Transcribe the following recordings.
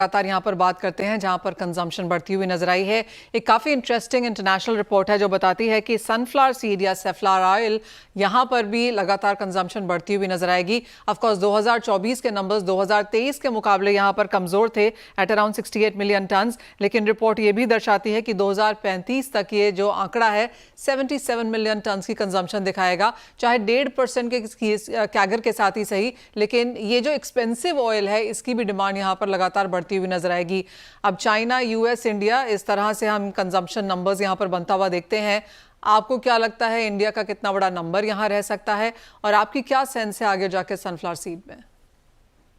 लगातार यहाँ पर बात करते हैं जहाँ पर कंजम्पशन बढ़ती हुई नजर आई है। एक काफ़ी इंटरेस्टिंग इंटरनेशनल रिपोर्ट है जो बताती है कि सनफ्लावर सीड या सेफ्लावर ऑयल यहाँ पर भी लगातार कंजम्पशन बढ़ती हुई नजर आएगी। ऑफ कोर्स 2024 के नंबर्स 2023 के मुकाबले यहाँ पर कमज़ोर थे एट अराउंड 68 मिलियन टन्स, लेकिन रिपोर्ट ये भी दर्शाती है कि 2035 तक ये जो आंकड़ा है 77 मिलियन टन्स की कंजम्पशन दिखाएगा, चाहे 1.5% के कैगर के साथ ही सही, लेकिन ये जो एक्सपेंसिव ऑयल है इसकी भी डिमांड यहाँ पर लगातार बढ़ती हुई नजर आएगी। अब चाइना, यूएस, इंडिया, इस तरह से हम कंजम्पशन नंबर्स यहां पर बनता हुआ देखते हैं। आपको क्या लगता है इंडिया का कितना बड़ा नंबर यहां रह सकता है और आपकी क्या सेंस है आगे जाके सनफ्लावर सीड में?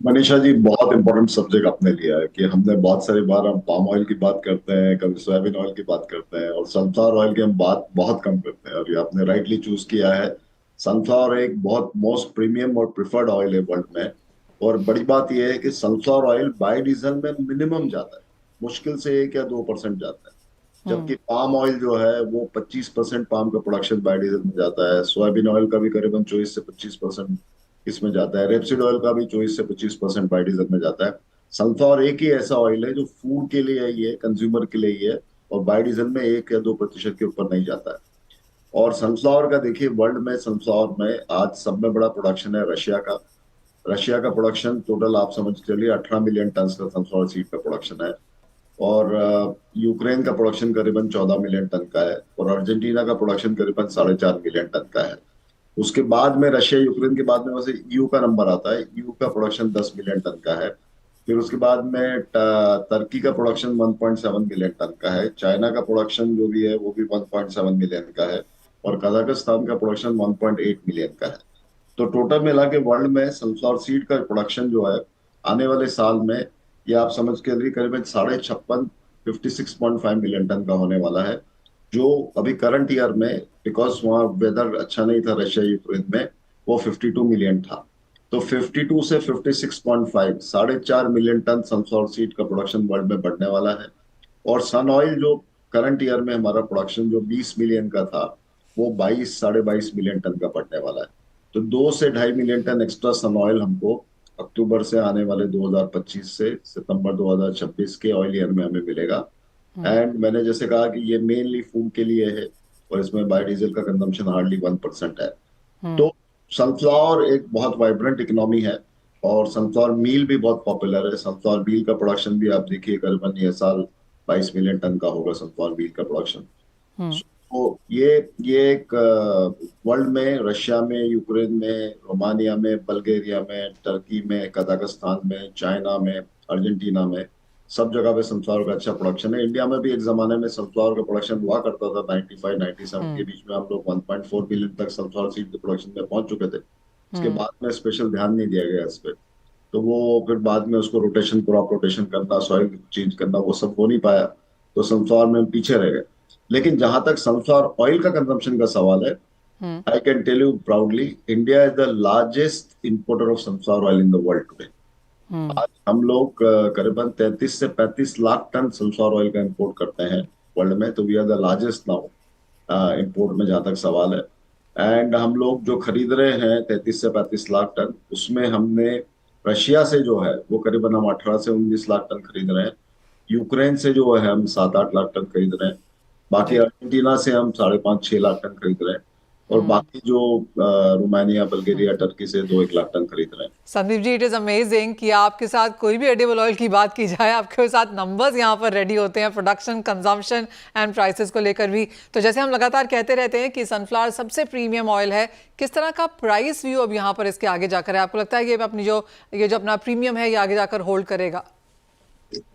मनीषा जी, बहुत इंपॉर्टेंट सब्जेक्ट आपने लिया है कि हमने बहुत सारी बार हम पाम ऑयल की बात करते हैं, कभी सोयाबीन ऑयल की बात करते हैं और सनफ्लावर ऑयल की हम बात बहुत कम करते हैं। और ये आपने राइटली चूज किया है। सनफ्लावर एक बहुत मोस्ट प्रीमियम और प्रिफर्ड ऑयल है वर्ल्ड में। और बड़ी बात यह है कि सनफ्लावर ऑयल बायोडीजल में मिनिमम जाता है, मुश्किल से 1 या 2% जाता है। जबकि पाम ऑयल जो है वो 25% पाम का प्रोडक्शन बायोडीजल में जाता है। सोयाबीन ऑयल का भी करीबन 24 से 25% इसमें जाता है। रेपसीड ऑयल का भी 24 से 25% बायोडीजल में जाता है। सनफ्लावर एक ही ऐसा ऑयल है जो फूड के लिए ही है, कंज्यूमर के लिए ही है, और बायोडीजल में 1 या 2% के ऊपर नहीं जाता है। और सनफ्लावर का देखिए, वर्ल्ड में सनफ्लावर में आज सब में बड़ा प्रोडक्शन है रशिया का। रशिया का प्रोडक्शन टोटल आप समझ चलिए 18 मिलियन टन का सनफ्लावर सीड का प्रोडक्शन है। और यूक्रेन का प्रोडक्शन करीबन 14 मिलियन टन का है। और अर्जेंटीना का प्रोडक्शन करीबन 4.5 मिलियन टन का है। उसके बाद में रशिया यूक्रेन के बाद में वैसे ईयू का नंबर आता है। ईयू का प्रोडक्शन 10 मिलियन टन का है। फिर उसके बाद में तुर्की का प्रोडक्शन 1.7 मिलियन टन का है। चाइना का प्रोडक्शन जो भी है वो भी 1.7 मिलियन का है। और कजाकिस्तान का प्रोडक्शन 1.8 मिलियन का है। तो टोटल मिला के वर्ल्ड में सनफ्लावर सीड का प्रोडक्शन जो है आने वाले साल में, ये आप समझ के लिए करीबन 56.5 56.5 मिलियन टन का होने वाला है। जो अभी करंट ईयर में, बिकॉज वहाँ वेदर अच्छा नहीं था रशिया यूक्रेन में, वो 52 मिलियन था। तो 52 से 56.5, 4.5 मिलियन टन सनफ्लावर सीड का प्रोडक्शन वर्ल्ड में बढ़ने वाला है। और सन ऑयल जो करंट ईयर में हमारा प्रोडक्शन जो 20 मिलियन का था, वो 22 मिलियन टन का बढ़ने वाला है। तो 2 से 2.5 मिलियन टन एक्स्ट्रा सन ऑयल हमको अक्टूबर से आने वाले 2025 से सितंबर 2026 के ऑयल ईयर में हमें मिलेगा। एंड मैंने जैसे कहा कि ये मेनली फूड के लिए है और इसमें बायोडीजल का कंजम्पशन हार्डली 1% है। तो सनफ्लावर एक बहुत वाइब्रेंट इकोनॉमी है। और सनफ्लावर मील भी बहुत पॉपुलर है। सनफ्लावर मील का प्रोडक्शन भी आप देखिए करीबन ये साल 22 मिलियन टन का होगा सनफ्लावर मील का प्रोडक्शन। तो ये एक वर्ल्ड में, रशिया में, यूक्रेन में, रोमानिया में, बल्गेरिया में, टर्की में, कजाकिस्तान में, चाइना में, अर्जेंटीना में, सब जगह पे सनफ्लावर का अच्छा प्रोडक्शन है। इंडिया में भी एक जमाने में सनफ्लावर का प्रोडक्शन हुआ करता था। 95 97 के बीच में हम लोग 1.4 बिलियन तक सनफ्लावर सीड के प्रोडक्शन में पहुंच चुके थे। उसके बाद में स्पेशल ध्यान नहीं दिया गया इस पे। तो वो फिर बाद में उसको रोटेशन, क्रॉप रोटेशन करना, सॉइल चेंज करना, वो सब हो नहीं पाया। तो सनफ्लावर में हम पीछे रह गए। लेकिन जहां तक सनफ्लावर ऑयल का कंजम्पशन का सवाल है, I can tell you proudly, India is the largest importer of sunflower oil in the world today. आज हम लोग करीबन 33 से 35 लाख टन सनफ्लावर ऑयल का इंपोर्ट करते हैं वर्ल्ड में। तो we are the largest now import में, जहां तक सवाल है। एंड हम लोग जो खरीद रहे हैं 33 से 35 लाख टन, उसमें हमने रशिया से जो है वो करीबन हम 18 से 19 लाख टन खरीद रहे हैं। यूक्रेन से जो है हम 7-8 लाख टन खरीद रहे हैं। बाकी जी। अर्जेंटीना से हम 5.5-6 लाख टन खरीद रहे हैं। और बाकी जो रोमानिया, बल्गेरिया, टर्की से 2-1 लाख टन खरीद रहे हैं। Sandeep ji, it is amazing कि आपके साथ कोई भी एडिबल ऑयल की बात की जाए, आपके साथ नंबर्स यहाँ पर रेडी होते हैं प्रोडक्शन, कंजम्पशन एंड प्राइसेस को लेकर भी। तो जैसे हम लगातार कहते रहते हैं कि सनफ्लावर सबसे प्रीमियम ऑयल है, किस तरह का प्राइस व्यू अब यहाँ पर इसके आगे जाकर है? आपको लगता है कि अपनी ये जो अपना प्रीमियम है ये आगे जाकर होल्ड करेगा?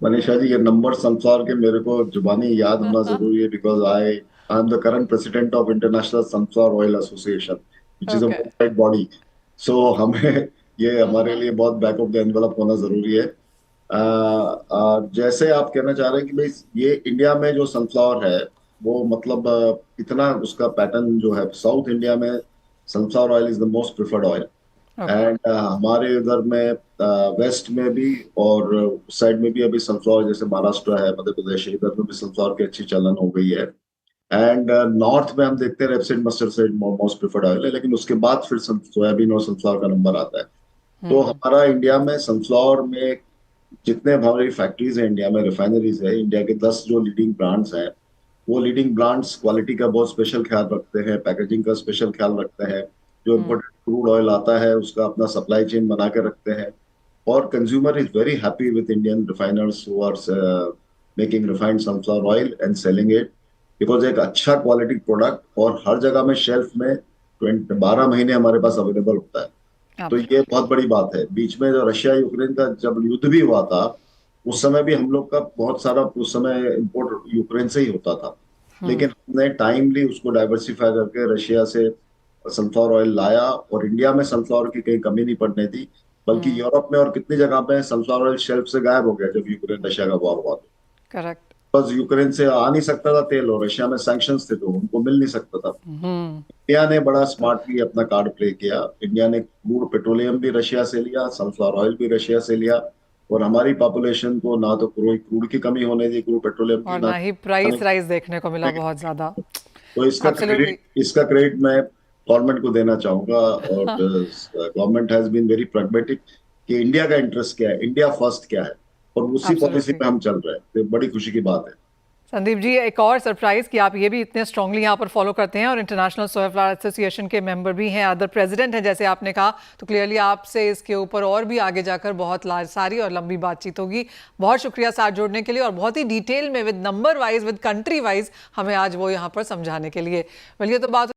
मनीषा जी, ये नंबर सनफ्लावर के मेरे को जुबानी याद होना जरूरी है, because I am the current president of international sunflower oil association, which is a okay. World wide body. So हमें ये हमारे लिए बहुत बैक ऑफ द एनवेलप होना जरूरी है। जैसे आप कहना चाह रहे हैं कि भाई ये इंडिया में जो सनफ्लावर है वो मतलब इतना उसका पैटर्न जो है, साउथ इंडिया में sunflower oil is the most preferred oil. Okay. And हमारे उधर में वेस्ट में भी और उस साइड में भी अभी सनफ्लावर, जैसे महाराष्ट्र है, मध्य प्रदेश है, इधर में भी सनफ्लावर की अच्छी चलन हो गई है। एंड नॉर्थ में हम देखते हैं rapeseed, mustard seed most preferred oil है। लेकिन उसके बाद फिर सोयाबीन और सनफ्लावर का नंबर आता है। तो हमारा इंडिया में सनफ्लावर में जितने हमारी फैक्ट्रीज हैं इंडिया में, रिफाइनरीज है, इंडिया के 10 जो लीडिंग ब्रांड्स हैं, वो लीडिंग ब्रांड्स क्वालिटी का बहुत स्पेशल ख्याल रखते हैं, पैकेजिंग का स्पेशल ख्याल रखते हैं। जो इम्पोर्टेड क्रूड ऑयल आता है उसका अपना सप्लाई चेन बना के रखते हैं। और consumer is very happy with Indian refiners who are making refined sunflower oil and selling it, because एक अच्छा क्वालिटी प्रोडक्ट और हर जगह में शेल्फ में 12 महीने हमारे पास अवेलेबल होता है। तो ये एब्सोल्युटली। बहुत बड़ी बात है। बीच में जो रशिया यूक्रेन का जब युद्ध भी हुआ था, उस समय भी हम लोग का बहुत सारा उस समय इंपोर्ट यूक्रेन से ही होता था, लेकिन हमने टाइमली उसको डाइवर्सिफाई करके रशिया से सनफ्लावर ऑयल लाया और इंडिया में सनफ्लावर की कहीं कमी नहीं पड़ने दी। बल्कि यूरोप में और कितनी जगह पे सनफ्लावर ऑयल शेल्फ से गायब हो गया जब यूक्रेन रशिया का वॉर हुआ। करेक्ट। बस यूक्रेन से आ नहीं सकता था तेल, और रशिया में सैंक्शंस थे तो उनको मिल नहीं सकता था। इंडिया ने बड़ा स्मार्टली अपना कार्ड प्ले किया। इंडिया ने क्रूड पेट्रोलियम भी रशिया से लिया, सनफ्लावर ऑयल भी रशिया से लिया, और हमारी पॉपुलेशन को ना तो कोई क्रूड की कमी होने दी, क्रूड पेट्रोलियम की और ना। ना ही प्राइस राइज देखने को मिला बहुत ज्यादा। तो एब्सोल्युटली। इसका क्रेडिट मैं गवर्नमेंट को देना चाहूंगा। और government has been very pragmatic कि इंडिया का इंटरेस्ट क्या है, इंडिया फर्स्ट क्या है, और उसी पॉलिसी एब्सोल्युटली। पे हम चल रहे हैं। तो बड़ी खुशी की बात है। संदीप जी, एक और सरप्राइज कि आप ये भी इतने स्ट्रांगली यहाँ पर फॉलो करते हैं और इंटरनेशनल सोयाफ्लावर एसोसिएशन के मेंबर भी हैं, अदर प्रेसिडेंट हैं जैसे आपने कहा, तो क्लियरली आपसे इसके ऊपर और भी आगे जाकर बहुत सारी और लंबी बातचीत होगी। बहुत शुक्रिया साथ जोड़ने के लिए और बहुत ही डिटेल में with number wise, with country wise हमें आज वो यहाँ पर समझाने के लिए। चलिए, तो बात